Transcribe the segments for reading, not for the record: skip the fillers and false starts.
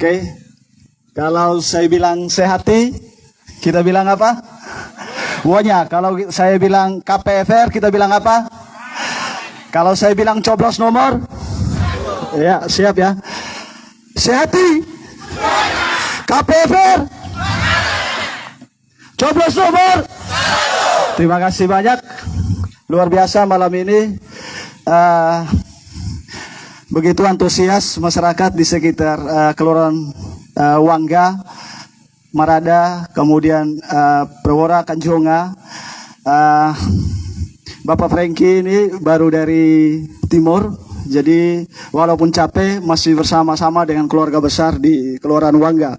Oke, kalau saya bilang sehati, kita bilang apa? Wonya. Kalau saya bilang KPFR, kita bilang apa? Kalau saya bilang coblos nomor, ya siap ya. Sehati, KPFR, coblos nomor. Terima kasih banyak, luar biasa malam ini. Begitu antusias masyarakat di sekitar Kelurahan Wangga, Marada, kemudian Perwora, Kanjonga. Bapak Franky ini baru dari timur, jadi walaupun capek masih bersama-sama dengan keluarga besar di Kelurahan Wangga.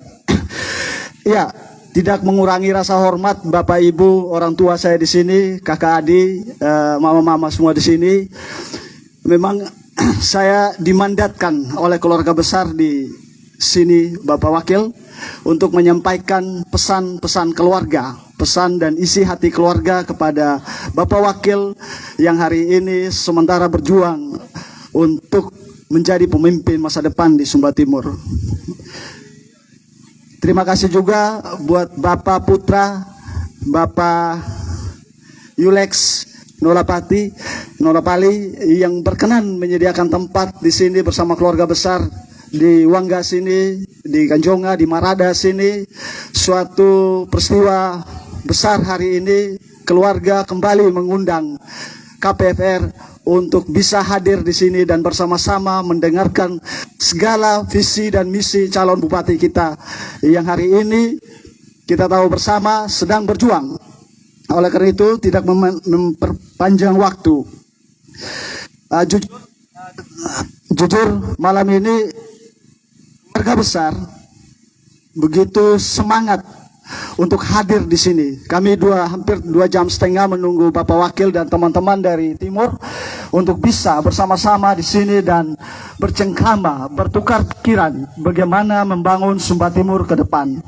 Ya, tidak mengurangi rasa hormat Bapak Ibu, orang tua saya di sini, kakak adik, mama-mama semua di sini. Memang saya dimandatkan oleh keluarga besar di sini, Bapak Wakil, untuk menyampaikan pesan-pesan keluarga, pesan dan isi hati keluarga kepada Bapak Wakil yang hari ini sementara berjuang untuk menjadi pemimpin masa depan di Sumba Timur. Terima kasih juga buat Bapak Putra, Bapak Yulex Nolapali yang berkenan menyediakan tempat di sini bersama keluarga besar di Wangga sini, di Kanjonga, di Marada sini. Suatu peristiwa besar hari ini, keluarga kembali mengundang KPFR untuk bisa hadir di sini dan bersama-sama mendengarkan segala visi dan misi calon bupati kita yang hari ini kita tahu bersama sedang berjuang. Oleh karena itu tidak memperpanjang waktu. Jujur malam ini keluarga besar begitu semangat untuk hadir di sini. Kami hampir 2,5 jam menunggu Bapak Wakil dan teman-teman dari timur untuk bisa bersama-sama di sini dan bercengkrama, bertukar pikiran bagaimana membangun Sumba Timur ke depan.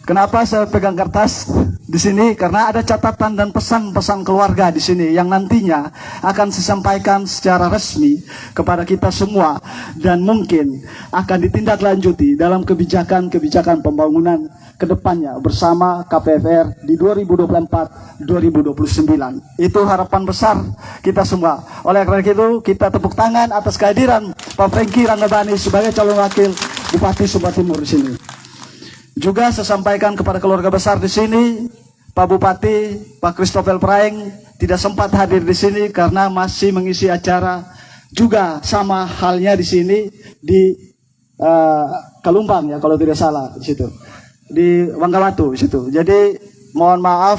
Kenapa saya pegang kertas di sini? Karena ada catatan dan pesan-pesan keluarga di sini yang nantinya akan disampaikan secara resmi kepada kita semua dan mungkin akan ditindaklanjuti dalam kebijakan-kebijakan pembangunan ke depannya bersama KPFR di 2024-2029. Itu harapan besar kita semua. Oleh karena itu kita tepuk tangan atas kehadiran Pak Franky Ranggabani sebagai calon wakil Bupati Sumba Timur di sini. Juga saya sampaikan kepada keluarga besar di sini, Pak Bupati, Pak Christopher Praeng tidak sempat hadir di sini karena masih mengisi acara. Juga sama halnya di sini di Kalumpang ya kalau tidak salah di situ, di Wanggawatu di situ. Jadi mohon maaf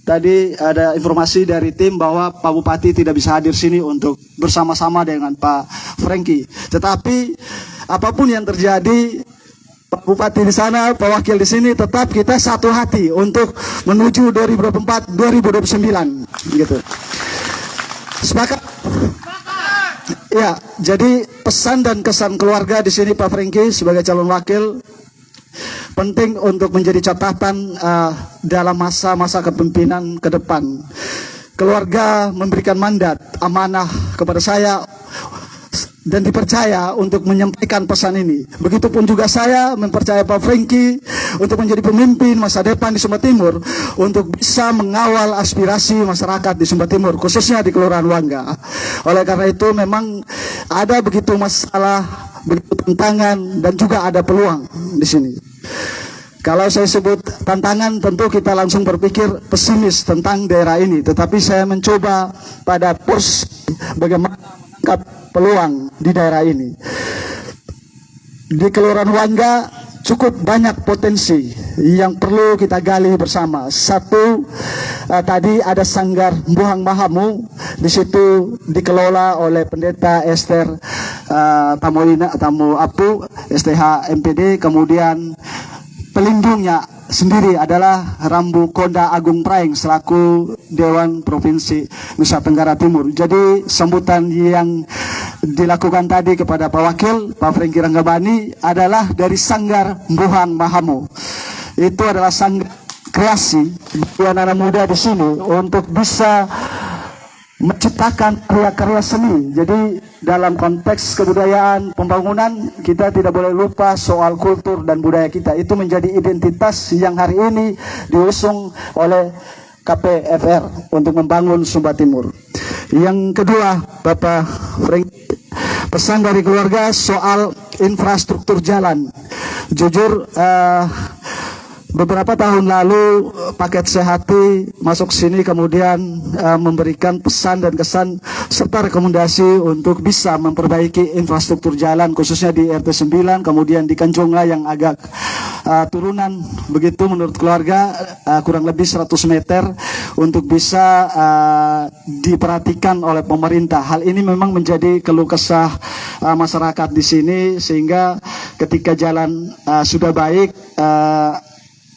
tadi ada informasi dari tim bahwa Pak Bupati tidak bisa hadir sini untuk bersama-sama dengan Pak Franky. Tetapi apapun yang terjadi, Pak Bupati di sana, Pak Wakil di sini, tetap kita satu hati untuk menuju 2024-2029 gitu. Sepakat? Ya, jadi pesan dan kesan keluarga di sini Pak Franky sebagai calon wakil penting untuk menjadi catatan dalam masa-masa kepemimpinan ke depan. Keluarga memberikan mandat, amanah kepada saya dan dipercaya untuk menyampaikan pesan ini. Begitupun juga saya mempercaya Pak Franky untuk menjadi pemimpin masa depan di Sumba Timur untuk bisa mengawal aspirasi masyarakat di Sumba Timur, khususnya di Kelurahan Wangga. Oleh karena itu memang ada begitu masalah, begitu tantangan dan juga ada peluang di sini. Kalau saya sebut tantangan, tentu kita langsung berpikir pesimis tentang daerah ini. Tetapi saya mencoba pada porsi bagaimana menangkap peluang di daerah ini. Di Kelurahan Wangga cukup banyak potensi yang perlu kita gali bersama. Satu, tadi ada Sanggar Mbuhang Mahamu, di situ dikelola oleh Pendeta Esther Tamu Apu, STH MPD. Kemudian pelindungnya sendiri adalah Rambu Konda Agung Praeng selaku Dewan Provinsi Nusa Tenggara Timur. Jadi sambutan yang dilakukan tadi kepada Pak Wakil, Pak Franky Ranggabani adalah dari Sanggar Mbuhang Mahamu. Itu adalah sanggar kreasi bagi anak-anak muda di sini untuk bisa menciptakan karya-karya seni. Jadi dalam konteks kebudayaan pembangunan, kita tidak boleh lupa soal kultur dan budaya kita. Itu menjadi identitas yang hari ini diusung oleh KPFR untuk membangun Sumba Timur. Yang kedua, Bapak Frank, pesan dari keluarga soal infrastruktur jalan. Jujur, beberapa tahun lalu paket Sehati masuk sini, kemudian memberikan pesan dan kesan serta rekomendasi untuk bisa memperbaiki infrastruktur jalan khususnya di RT 9, kemudian di Kanjongla yang agak turunan begitu menurut keluarga, kurang lebih 100 meter untuk bisa diperhatikan oleh pemerintah. Hal ini memang menjadi keluh kesah masyarakat di sini, sehingga ketika jalan sudah baik,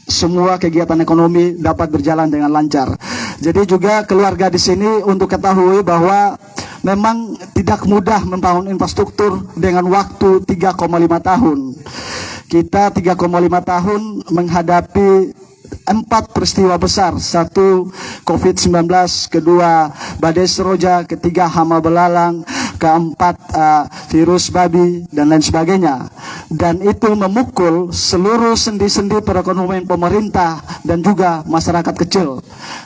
semua kegiatan ekonomi dapat berjalan dengan lancar. Jadi juga keluarga di sini untuk ketahui bahwa memang tidak mudah membangun infrastruktur dengan waktu 3,5 tahun. Kita 3,5 tahun menghadapi 4 peristiwa besar. 1, COVID-19, kedua badai seroja, ketiga hama belalang, keempat virus babi dan lain sebagainya. Dan itu memukul seluruh sendi-sendi perekonomian pemerintah dan juga masyarakat kecil.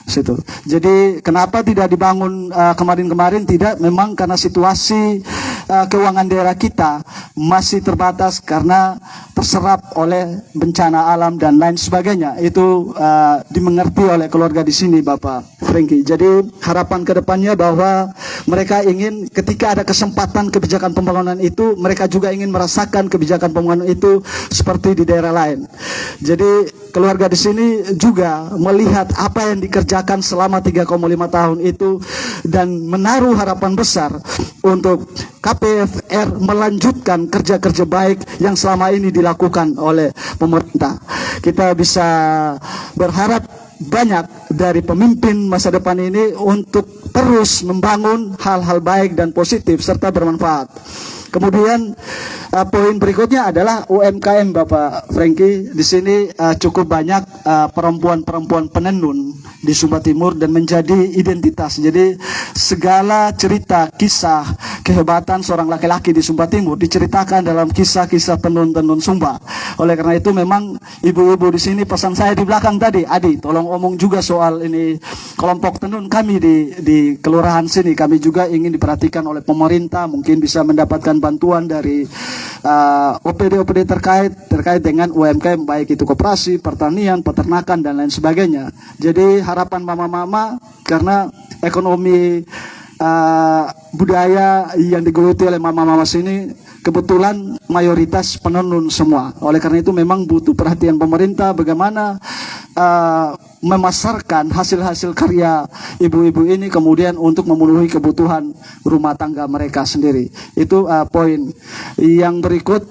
Situ. Jadi kenapa tidak dibangun kemarin-kemarin? Tidak, memang karena situasi keuangan daerah kita masih terbatas karena terserap oleh bencana alam dan lain sebagainya. Itu dimengerti oleh keluarga di sini, Bapak Franky. Jadi harapan kedepannya bahwa mereka ingin ketika ada kesempatan kebijakan pembangunan itu, mereka juga ingin merasakan kebijakan pembangunan itu seperti di daerah lain. Jadi keluarga di sini juga melihat apa yang dikerjakan selama 3,5 tahun itu dan menaruh harapan besar untuk KPFR melanjutkan kerja-kerja baik yang selama ini dilakukan oleh pemerintah. Kita bisa berharap banyak dari pemimpin masa depan ini untuk terus membangun hal-hal baik dan positif serta bermanfaat. Kemudian poin berikutnya adalah UMKM, Bapak Franky. Di sini cukup banyak perempuan-perempuan penenun di Sumba Timur dan menjadi identitas. Jadi segala cerita, kisah, kehebatan seorang laki-laki di Sumba Timur diceritakan dalam kisah-kisah tenun-tenun Sumba. Oleh karena itu memang ibu-ibu di sini, pesan saya di belakang tadi, Adi, tolong omong juga soal ini kelompok tenun kami di kelurahan sini. Kami juga ingin diperhatikan oleh pemerintah, mungkin bisa mendapatkan bantuan dari OPD-OPD terkait dengan UMKM, baik itu koperasi, pertanian, peternakan dan lain sebagainya. Jadi harapan mama-mama, karena ekonomi budaya yang digeluti oleh mama-mama sini kebetulan mayoritas penenun semua. Oleh karena itu memang butuh perhatian pemerintah bagaimana memasarkan hasil-hasil karya ibu-ibu ini kemudian untuk memenuhi kebutuhan rumah tangga mereka sendiri. Itu poin. Yang berikut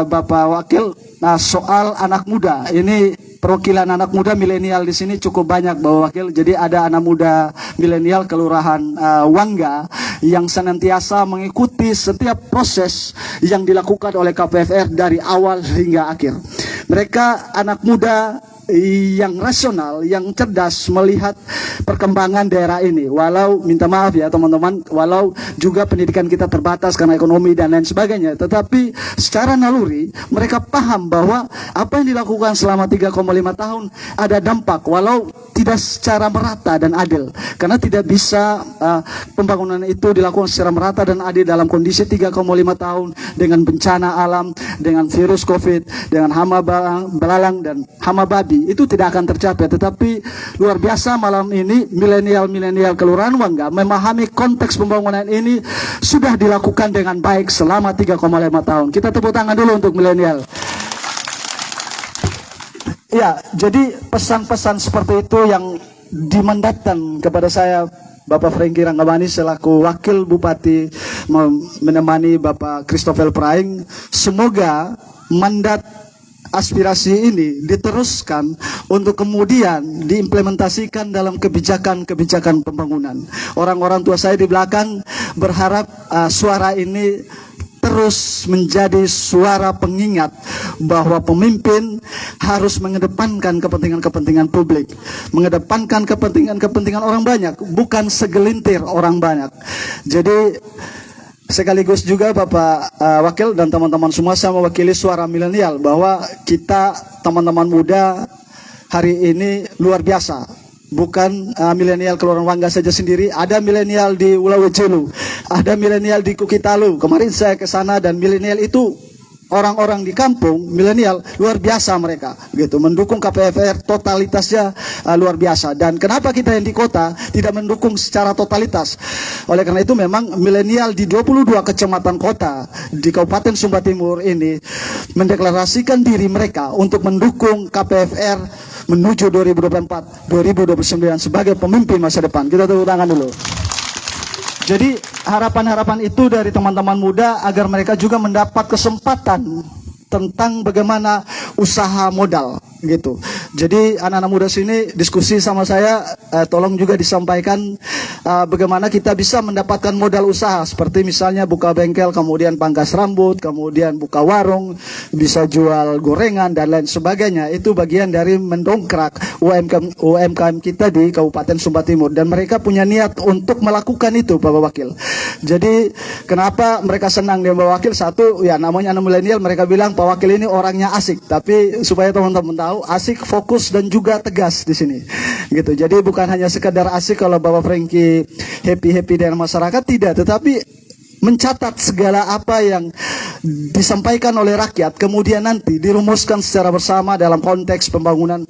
Bapak Wakil, soal anak muda. Ini perwakilan anak muda milenial di sini cukup banyak, Bapak Wakil. Jadi ada anak muda milenial Kelurahan Wangga yang senantiasa mengikuti setiap proses yang dilakukan oleh KPFR dari awal hingga akhir. Mereka anak muda yang rasional, yang cerdas melihat perkembangan daerah ini. Walau, minta maaf ya teman-teman, walau juga pendidikan kita terbatas karena ekonomi dan lain sebagainya, tetapi secara naluri mereka paham bahwa apa yang dilakukan selama 3,5 tahun ada dampak, walau tidak secara merata dan adil. Karena tidak bisa pembangunan itu dilakukan secara merata dan adil dalam kondisi 3,5 tahun dengan bencana alam, dengan virus COVID, dengan hama belalang dan hama babi. Itu tidak akan tercapai. Tetapi luar biasa malam ini milenial Kelurahan Wangga memahami konteks pembangunan ini sudah dilakukan dengan baik selama 3,5 tahun. Kita tepuk tangan dulu untuk milenial. Ya, jadi pesan-pesan seperti itu yang dimandatkan kepada saya, Bapak Franky Ranggabani selaku Wakil Bupati menemani Bapak Christopher Praing. Semoga mandat aspirasi ini diteruskan untuk kemudian diimplementasikan dalam kebijakan-kebijakan pembangunan. Orang-orang tua saya di belakang berharap suara ini terus menjadi suara pengingat bahwa pemimpin harus mengedepankan kepentingan-kepentingan publik, mengedepankan kepentingan-kepentingan orang banyak, bukan segelintir orang banyak. Jadi sekaligus juga Bapak Wakil dan teman-teman semua, saya mewakili suara milenial bahwa kita teman-teman muda hari ini luar biasa. Bukan milenial Kelurahan Wangga saja sendiri, ada milenial di Ulawejelu, ada milenial di Kukitalu. Kemarin saya ke sana dan milenial itu orang-orang di kampung, milenial luar biasa mereka, gitu, mendukung KPFR totalitasnya luar biasa. Dan kenapa kita yang di kota tidak mendukung secara totalitas? Oleh karena itu memang milenial di 22 kecamatan kota di Kabupaten Sumba Timur ini mendeklarasikan diri mereka untuk mendukung KPFR menuju 2024-2029 sebagai pemimpin masa depan. Kita tepuk tangan dulu. Jadi harapan-harapan itu dari teman-teman muda agar mereka juga mendapat kesempatan tentang bagaimana usaha modal, gitu. Jadi anak-anak muda sini diskusi sama saya, tolong juga disampaikan bagaimana kita bisa mendapatkan modal usaha, seperti misalnya buka bengkel, kemudian pangkas rambut, kemudian buka warung, bisa jual gorengan dan lain sebagainya. Itu bagian dari mendongkrak UMKM kita di Kabupaten Sumba Timur, dan mereka punya niat untuk melakukan itu, Bapak Wakil. Jadi kenapa mereka senang dengan Bapak Wakil? Satu, ya namanya anak milenial, mereka bilang Pak Wakil ini orangnya asik, tapi supaya teman-teman tahu, asik, fokus, dan juga tegas di sini, gitu. Jadi bukan hanya sekedar asik kalau Bapak Franky happy dengan masyarakat, tidak, tetapi mencatat segala apa yang disampaikan oleh rakyat, kemudian nanti dirumuskan secara bersama dalam konteks pembangunan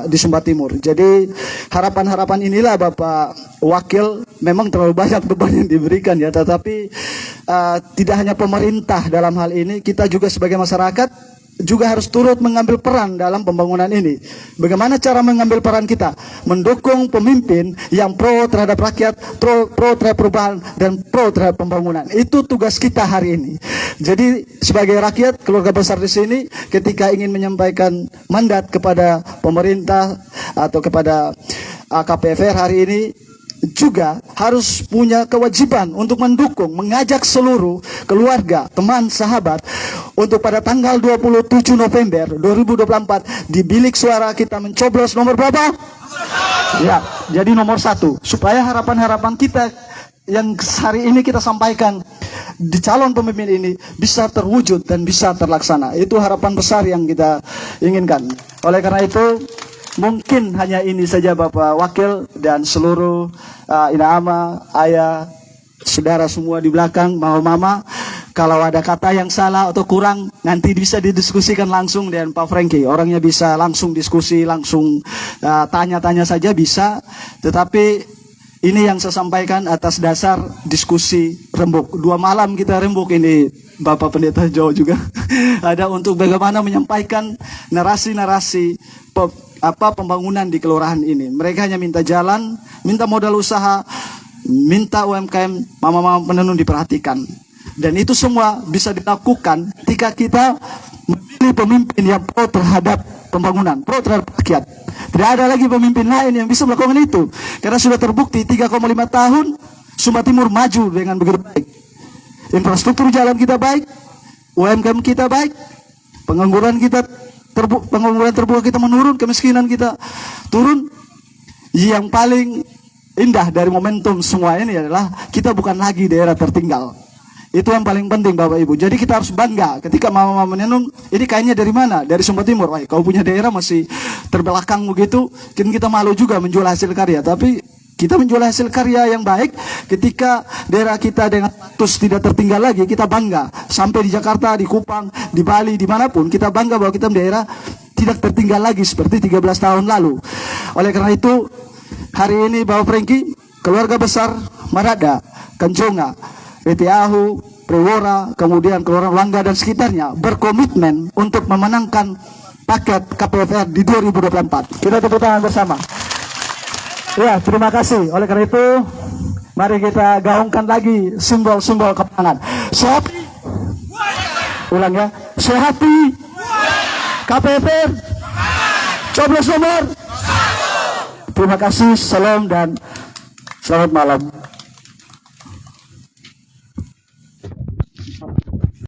di Sumba Timur. Jadi harapan-harapan inilah Bapak Wakil, memang terlalu banyak beban yang diberikan ya, tetapi tidak hanya pemerintah dalam hal ini, kita juga sebagai masyarakat juga harus turut mengambil peran dalam pembangunan ini. Bagaimana cara mengambil peran kita? Mendukung pemimpin yang pro terhadap rakyat, pro terhadap perubahan, dan pro terhadap pembangunan. Itu tugas kita hari ini. Jadi sebagai rakyat, keluarga besar di sini, ketika ingin menyampaikan mandat kepada pemerintah atau kepada KPFR hari ini, juga harus punya kewajiban untuk mendukung, mengajak seluruh keluarga, teman, sahabat untuk pada tanggal 27 November 2024 di bilik suara kita mencoblos nomor berapa? Ya, jadi nomor 1, supaya harapan-harapan kita yang hari ini kita sampaikan di calon pemimpin ini bisa terwujud dan bisa terlaksana. Itu harapan besar yang kita inginkan. Oleh karena itu, mungkin hanya ini saja Bapak Wakil dan seluruh Inaama, ayah, saudara semua di belakang, mama-mama. Kalau ada kata yang salah atau kurang, nanti bisa didiskusikan langsung dengan Pak Franky. Orangnya bisa langsung diskusi, langsung tanya-tanya saja bisa. Tetapi ini yang saya sampaikan atas dasar diskusi rembuk. 2 malam kita rembuk ini, Bapak Pendeta Jawa juga. Ada untuk bagaimana menyampaikan narasi-narasi pembangunan di kelurahan ini. Mereka hanya minta jalan, minta modal usaha, minta UMKM, mama-mama penenun diperhatikan. Dan itu semua bisa dilakukan ketika kita memilih pemimpin yang pro terhadap pembangunan, pro terhadap rakyat. Tidak ada lagi pemimpin lain yang bisa melakukan itu. Karena sudah terbukti 3,5 tahun Sumba Timur maju dengan begitu baik. Infrastruktur jalan kita baik, UMKM kita baik, pengangguran terbuka kita menurun, kemiskinan kita turun. Yang paling indah dari momentum semua ini adalah kita bukan lagi daerah tertinggal. Itu yang paling penting Bapak Ibu. Jadi kita harus bangga ketika mama-mama menenun, ini kayaknya dari mana? Dari Sumba Timur. Wah, kau punya daerah masih terbelakang begitu, kita malu juga menjual hasil karya. Tapi kita menjual hasil karya yang baik ketika daerah kita dengan status tidak tertinggal lagi, kita bangga. Sampai di Jakarta, di Kupang, di Bali, dimanapun, kita bangga bahwa kita daerah tidak tertinggal lagi seperti 13 tahun lalu. Oleh karena itu, hari ini Bapak Franky, keluarga besar Marada, Kanconga, Retiahu, Prewora, kemudian Kelurahan Wangga dan sekitarnya berkomitmen untuk memenangkan paket KPFR di 2024. Kita tepuk tangan bersama. Ya, terima kasih. Oleh karena itu, mari kita gaungkan lagi simbol-simbol kemenangan. Sehati. Ulang ya. Sehati. KPFR. Coblos nomor. Terima kasih. Salam dan selamat malam.